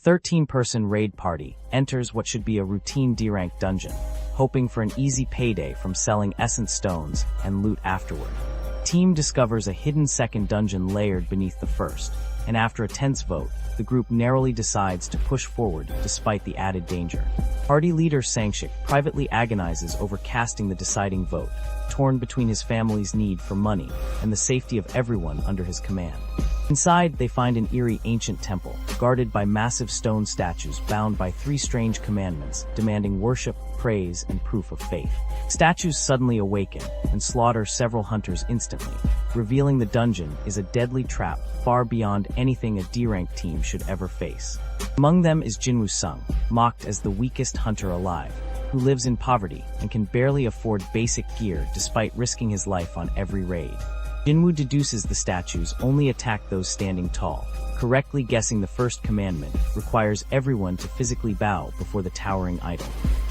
13-person raid party enters what should be a routine D-rank dungeon, hoping for an easy payday from selling essence stones and loot afterward. Team discovers a hidden second dungeon layered beneath the first, and after a tense vote, the group narrowly decides to push forward despite the added danger. Party leader Sangshik privately agonizes over casting the deciding vote, torn between his family's need for money and the safety of everyone under his command. Inside, they find an eerie ancient temple, guarded by massive stone statues bound by 3 strange commandments, demanding worship, praise, and proof of faith. Statues suddenly awaken and slaughter several hunters instantly, revealing the dungeon is a deadly trap far beyond anything a D-rank team should ever face. Among them is Jinwoo Sung, mocked as the weakest hunter alive, who lives in poverty and can barely afford basic gear despite risking his life on every raid. Jinwoo deduces the statues only attack those standing tall. Correctly guessing the first commandment requires everyone to physically bow before the towering idol.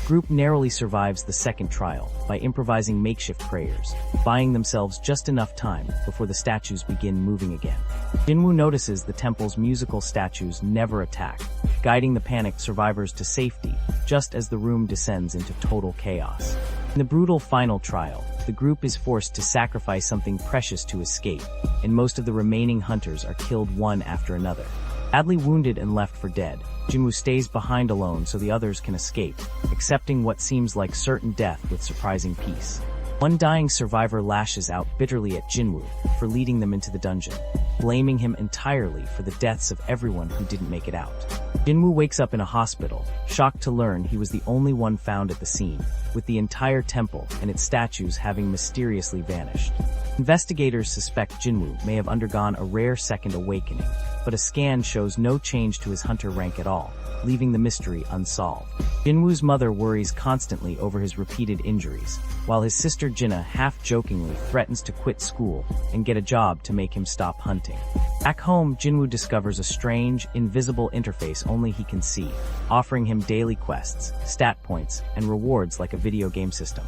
Group narrowly survives the second trial by improvising makeshift prayers, buying themselves just enough time before the statues begin moving again. Jinwoo notices the temple's musical statues never attack, guiding the panicked survivors to safety just as the room descends into total chaos. In the brutal final trial, the group is forced to sacrifice something precious to escape, and most of the remaining hunters are killed one after another. Badly wounded and left for dead, Jinwoo stays behind alone so the others can escape, accepting what seems like certain death with surprising peace. One dying survivor lashes out bitterly at Jinwoo for leading them into the dungeon, blaming him entirely for the deaths of everyone who didn't make it out. Jinwoo wakes up in a hospital, shocked to learn he was the only one found at the scene, with the entire temple and its statues having mysteriously vanished. Investigators suspect Jinwoo may have undergone a rare second awakening, but a scan shows no change to his hunter rank at all, leaving the mystery unsolved. Jinwoo's mother worries constantly over his repeated injuries, while his sister Jinna half-jokingly threatens to quit school and get a job to make him stop hunting. Back home, Jinwoo discovers a strange, invisible interface only he can see, offering him daily quests, stat points, and rewards like a video game system.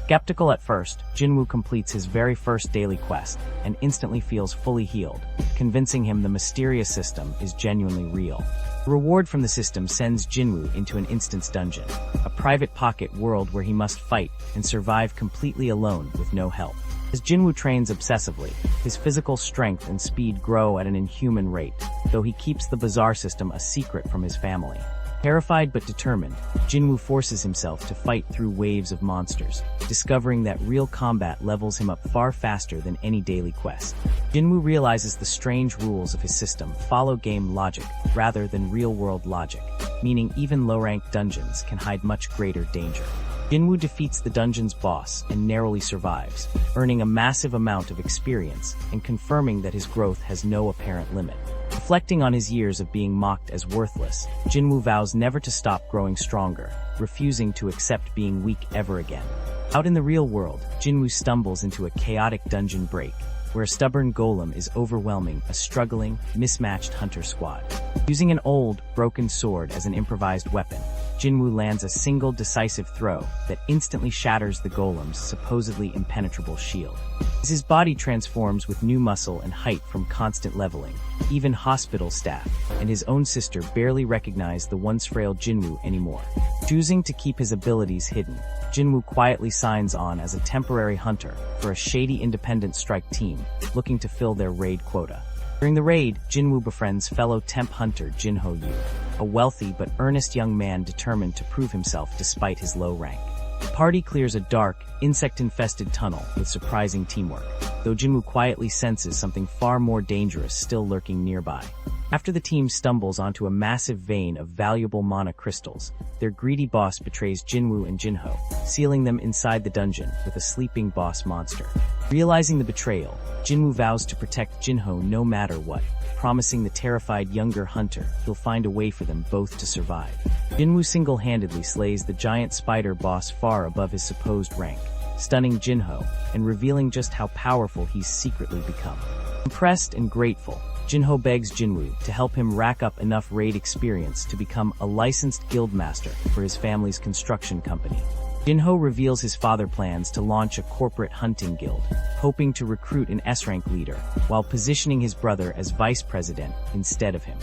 Skeptical at first, Jinwoo completes his very first daily quest and instantly feels fully healed, convincing him the mysterious system is genuinely real. The reward from the system sends Jinwoo into an instance dungeon, a private pocket world where he must fight and survive completely alone with no help. As Jinwoo trains obsessively, his physical strength and speed grow at an inhuman rate, though he keeps the bizarre system a secret from his family. Terrified but determined, Jinwoo forces himself to fight through waves of monsters, discovering that real combat levels him up far faster than any daily quest. Jinwoo realizes the strange rules of his system follow game logic rather than real-world logic, meaning even low-ranked dungeons can hide much greater danger. Jinwoo defeats the dungeon's boss and narrowly survives, earning a massive amount of experience and confirming that his growth has no apparent limit. Reflecting on his years of being mocked as worthless, Jinwoo vows never to stop growing stronger, refusing to accept being weak ever again. Out in the real world, Jinwoo stumbles into a chaotic dungeon break, where a stubborn golem is overwhelming a struggling, mismatched hunter squad. Using an old, broken sword as an improvised weapon, Jinwoo lands a single decisive throw that instantly shatters the golem's supposedly impenetrable shield. As his body transforms with new muscle and height from constant leveling, even hospital staff and his own sister barely recognize the once frail Jinwoo anymore. Choosing to keep his abilities hidden, Jinwoo quietly signs on as a temporary hunter for a shady independent strike team looking to fill their raid quota. During the raid, Jinwoo befriends fellow temp hunter Jinho Yu, a wealthy but earnest young man determined to prove himself despite his low rank. The party clears a dark, insect-infested tunnel with surprising teamwork, though Jinwoo quietly senses something far more dangerous still lurking nearby. After the team stumbles onto a massive vein of valuable mana crystals, their greedy boss betrays Jinwoo and Jinho, sealing them inside the dungeon with a sleeping boss monster. Realizing the betrayal, Jinwoo vows to protect Jinho no matter what, promising the terrified younger hunter he'll find a way for them both to survive. Jinwoo single-handedly slays the giant spider boss far above his supposed rank, stunning Jinho and revealing just how powerful he's secretly become. Impressed and grateful, Jinho begs Jinwoo to help him rack up enough raid experience to become a licensed guildmaster for his family's construction company. Jinho reveals his father plans to launch a corporate hunting guild, hoping to recruit an S-rank leader, while positioning his brother as vice president instead of him.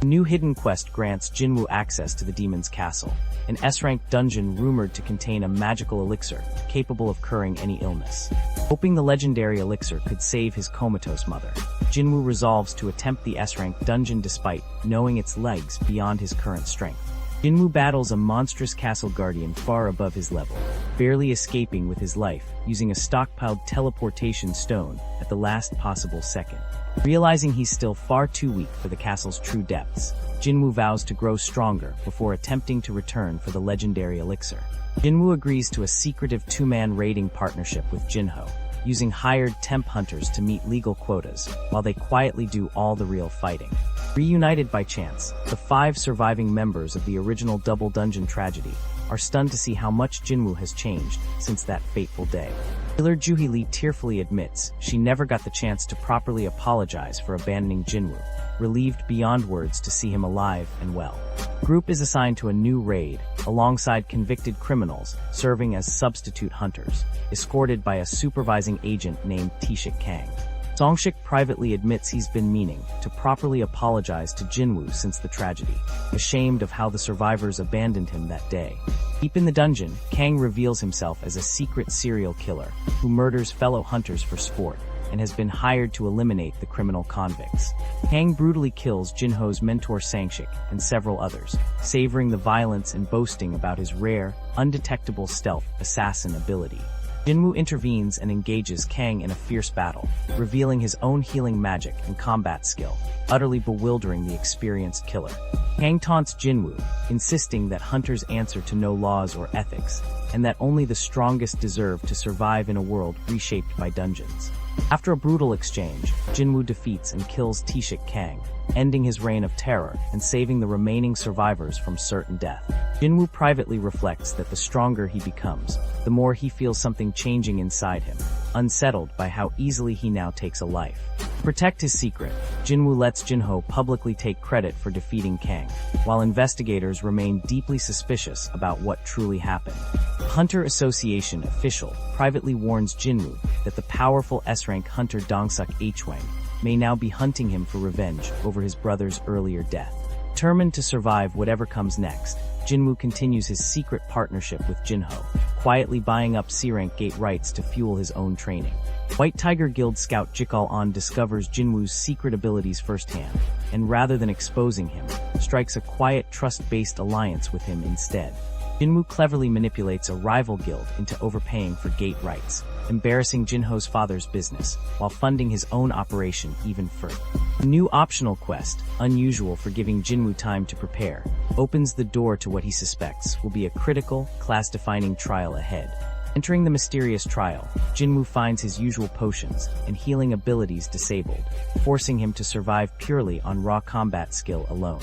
A new hidden quest grants Jinwoo access to the demon's castle, an S-rank dungeon rumored to contain a magical elixir capable of curing any illness. Hoping the legendary elixir could save his comatose mother, Jinwoo resolves to attempt the S-rank dungeon despite knowing its legs beyond his current strength. Jinwoo battles a monstrous castle guardian far above his level, barely escaping with his life, using a stockpiled teleportation stone at the last possible second. Realizing he's still far too weak for the castle's true depths, Jinwoo vows to grow stronger before attempting to return for the legendary elixir. Jinwoo agrees to a secretive two-man raiding partnership with Jinho, using hired temp hunters to meet legal quotas, while they quietly do all the real fighting. Reunited by chance, the 5 surviving members of the original Double Dungeon tragedy are stunned to see how much Jinwoo has changed since that fateful day. Killer Juhee Lee tearfully admits she never got the chance to properly apologize for abandoning Jinwoo, relieved beyond words to see him alive and well. The group is assigned to a new raid, alongside convicted criminals serving as substitute hunters, escorted by a supervising agent named Taeshik Kang. Songshik privately admits he's been meaning to properly apologize to Jinwoo since the tragedy, ashamed of how the survivors abandoned him that day. Deep in the dungeon, Kang reveals himself as a secret serial killer who murders fellow hunters for sport and has been hired to eliminate the criminal convicts. Kang brutally kills Jinho's mentor Sangshik and several others, savoring the violence and boasting about his rare, undetectable stealth assassin ability. Jinwoo intervenes and engages Kang in a fierce battle, revealing his own healing magic and combat skill, utterly bewildering the experienced killer. Kang taunts Jinwoo, insisting that hunters answer to no laws or ethics, and that only the strongest deserve to survive in a world reshaped by dungeons. After a brutal exchange, Jinwoo defeats and kills Taeshik Kang, ending his reign of terror and saving the remaining survivors from certain death. Jinwoo privately reflects that the stronger he becomes, the more he feels something changing inside him, unsettled by how easily he now takes a life. To protect his secret, Jinwoo lets Jinho publicly take credit for defeating Kang, while investigators remain deeply suspicious about what truly happened. The Hunter Association official privately warns Jinwoo that the powerful S-rank hunter Dongsuk Hwang may now be hunting him for revenge over his brother's earlier death. Determined to survive whatever comes next, Jinwoo continues his secret partnership with Jinho, quietly buying up C-rank gate rights to fuel his own training. White Tiger Guild scout Jikal An discovers Jinwoo's secret abilities firsthand, and rather than exposing him, strikes a quiet trust-based alliance with him instead. Jinwoo cleverly manipulates a rival guild into overpaying for gate rights, embarrassing Jinho's father's business, while funding his own operation even further. A new optional quest, unusual for giving Jinwoo time to prepare, opens the door to what he suspects will be a critical, class-defining trial ahead. Entering the mysterious trial, Jinwoo finds his usual potions and healing abilities disabled, forcing him to survive purely on raw combat skill alone.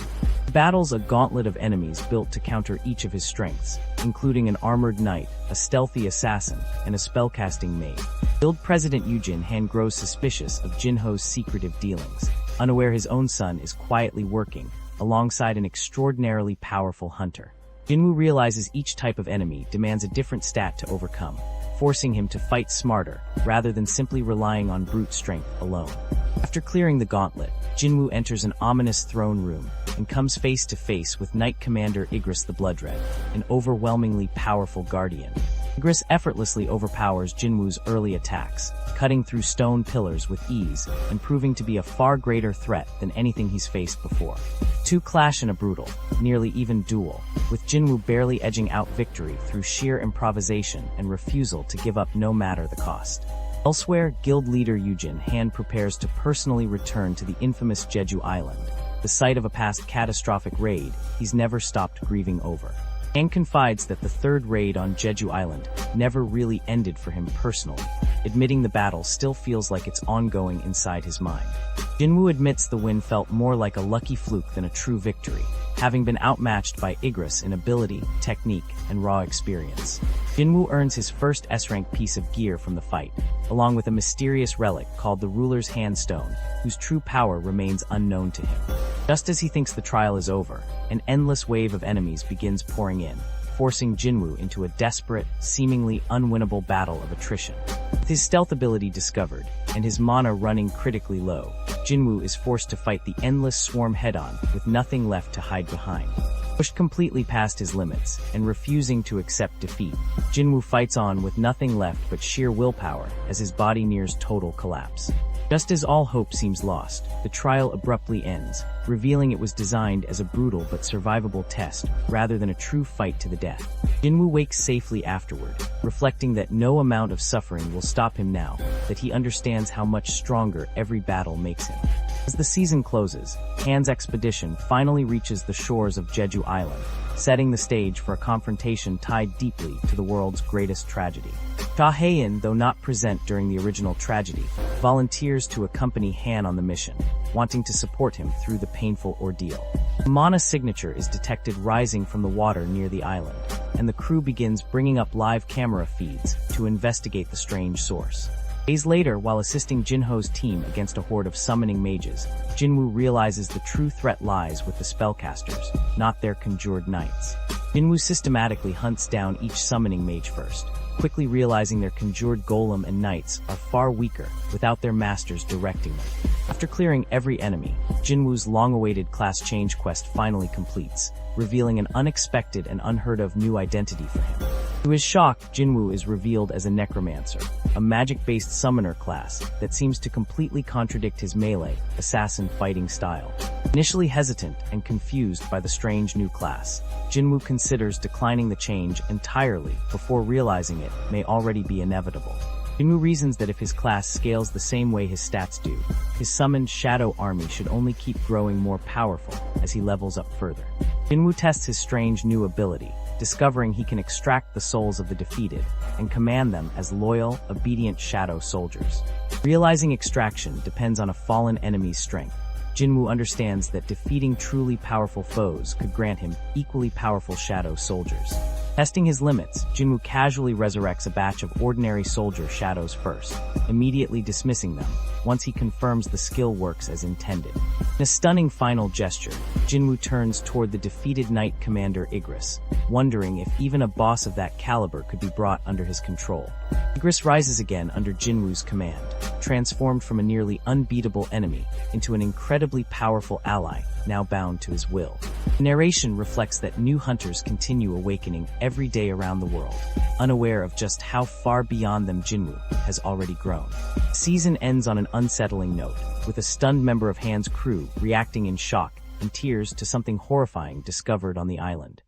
He battles a gauntlet of enemies built to counter each of his strengths, including an armored knight, a stealthy assassin, and a spellcasting maid. Guild President Yujin Han grows suspicious of Jinho's secretive dealings, unaware his own son is quietly working alongside an extraordinarily powerful hunter. Jinwoo realizes each type of enemy demands a different stat to overcome, forcing him to fight smarter rather than simply relying on brute strength alone. After clearing the gauntlet, Jinwoo enters an ominous throne room and comes face to face with Knight Commander Igris the Bloodred, an overwhelmingly powerful guardian. Igris effortlessly overpowers Jinwoo's early attacks, cutting through stone pillars with ease and proving to be a far greater threat than anything he's faced before. Two clash in a brutal, nearly even duel, with Jinwoo barely edging out victory through sheer improvisation and refusal to give up no matter the cost. Elsewhere, guild leader Yujin Han prepares to personally return to the infamous Jeju Island, the site of a past catastrophic raid he's never stopped grieving over. Han confides that the third raid on Jeju Island never really ended for him personally, admitting the battle still feels like it's ongoing inside his mind. Jinwoo admits the win felt more like a lucky fluke than a true victory, having been outmatched by Igris in ability, technique, and raw experience. Jinwoo earns his first S-rank piece of gear from the fight, along with a mysterious relic called the Ruler's Handstone, whose true power remains unknown to him. Just as he thinks the trial is over, an endless wave of enemies begins pouring in, forcing Jinwoo into a desperate, seemingly unwinnable battle of attrition. With his stealth ability discovered, and his mana running critically low, Jinwoo is forced to fight the endless swarm head-on with nothing left to hide behind. Pushed completely past his limits, and refusing to accept defeat, Jinwoo fights on with nothing left but sheer willpower as his body nears total collapse. Just as all hope seems lost, the trial abruptly ends, revealing it was designed as a brutal but survivable test rather than a true fight to the death. Jinwoo wakes safely afterward, reflecting that no amount of suffering will stop him now, that he understands how much stronger every battle makes him. As the season closes, Han's expedition finally reaches the shores of Jeju Island, setting the stage for a confrontation tied deeply to the world's greatest tragedy. Cha Hae-in, though not present during the original tragedy, volunteers to accompany Han on the mission, wanting to support him through the painful ordeal. A mana signature is detected rising from the water near the island, and the crew begins bringing up live camera feeds to investigate the strange source. Days later, while assisting Jinho's team against a horde of summoning mages, Jinwoo realizes the true threat lies with the spellcasters, not their conjured knights. Jinwoo systematically hunts down each summoning mage first, quickly realizing their conjured golem and knights are far weaker without their masters directing them. After clearing every enemy, Jinwoo's long-awaited class change quest finally completes, revealing an unexpected and unheard-of new identity for him. To his shock, Jinwoo is revealed as a necromancer, a magic-based summoner class that seems to completely contradict his melee, assassin fighting style. Initially hesitant and confused by the strange new class, Jinwoo considers declining the change entirely before realizing it may already be inevitable. Jinwoo reasons that if his class scales the same way his stats do, his summoned shadow army should only keep growing more powerful as he levels up further. Jinwoo tests his strange new ability, discovering he can extract the souls of the defeated and command them as loyal, obedient shadow soldiers. Realizing extraction depends on a fallen enemy's strength, Jinwoo understands that defeating truly powerful foes could grant him equally powerful shadow soldiers. Testing his limits, Jinwoo casually resurrects a batch of ordinary soldier shadows first, immediately dismissing them once he confirms the skill works as intended. In a stunning final gesture, Jinwoo turns toward the defeated knight commander Igris, wondering if even a boss of that caliber could be brought under his control. Igris rises again under Jinwoo's command, transformed from a nearly unbeatable enemy into an incredibly powerful ally, now bound to his will. The narration reflects that new hunters continue awakening every day around the world, unaware of just how far beyond them Jinwoo has already grown. The season ends on an unsettling note, with a stunned member of Han's crew reacting in shock and tears to something horrifying discovered on the island.